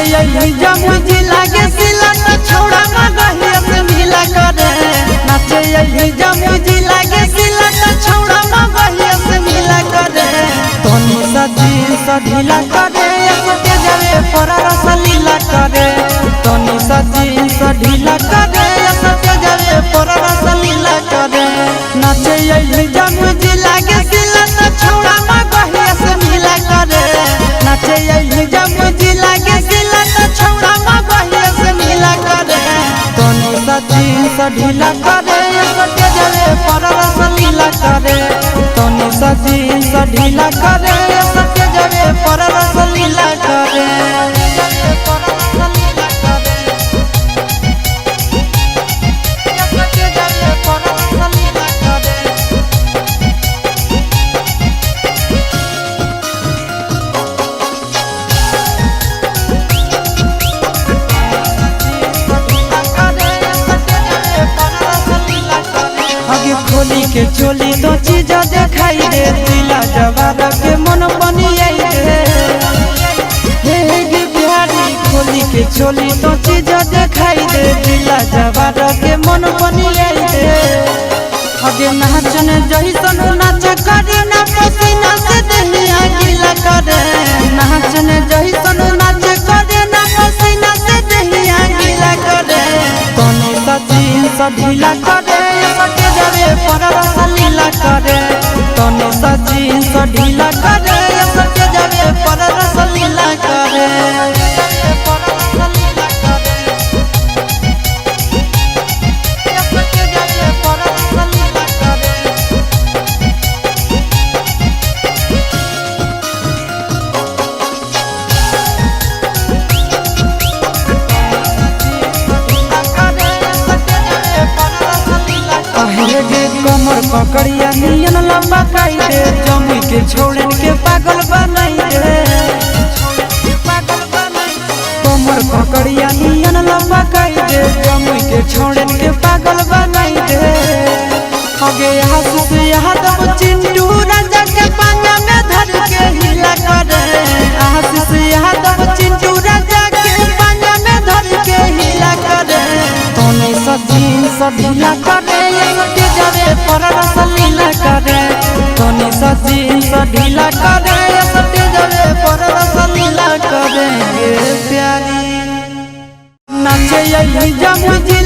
यही जमुजी लागे सिला न छोड़ा मगहिया से मिला करे नाचे यही जमुजी लागे सिला न छोड़ा मगहिया से मिला करे तोनी सजी ढीला करे के जावे पर रस लीला करे तोनी सजी ढीला करे के जावे पर रस लीला करे नाचे यही जमुजी लागे सिला न छोड़ा मगहिया से मिला करे नाचे यही जमुजी लागे सिला न छोड़ा मगहिया से मिला करे तोनी सजी ढीला करे के जावे पर रस लीला करे तोनी सजी ढीला करे के जावे पर रस लीला करे खोली के चोली तो चीज दिखाई दे दिला जवार के मन बनी हे बिहारी खोली के चोली तो चीज दिखाई दे दिला जवार के मन बनी अगे नाचन जहिसन नाच करे ना पसीना से देहिया गीला करे नाचन जहिसन नाच करे ना पसीना से देहिया गीला करे तोनी सजी ढीला करे जावे पर रस लीला करे तोनी सजी ढीला करे सके जावे पर रस लीला करे कमर पकड़िया नियन लंबा काई दे जमुई के छोड़न के पागल बनाई दे कमर पकड़िया नियन लंबा काई दे जमुई के छोड़न के पागल बनाई दे अगे यहाँ से यहाँ दम चिंटू राजा के पांगा में धर के हिला करे यहाँ से यहाँ दम चिंटू राजा के पांगा में धर के हिला करे तोनी सजी ढीला करे जावे पर रस लीला करे तोनी सजी ढीला करे सटे जावे पर रस लीला करे प्यारी नाचे यही जमुजी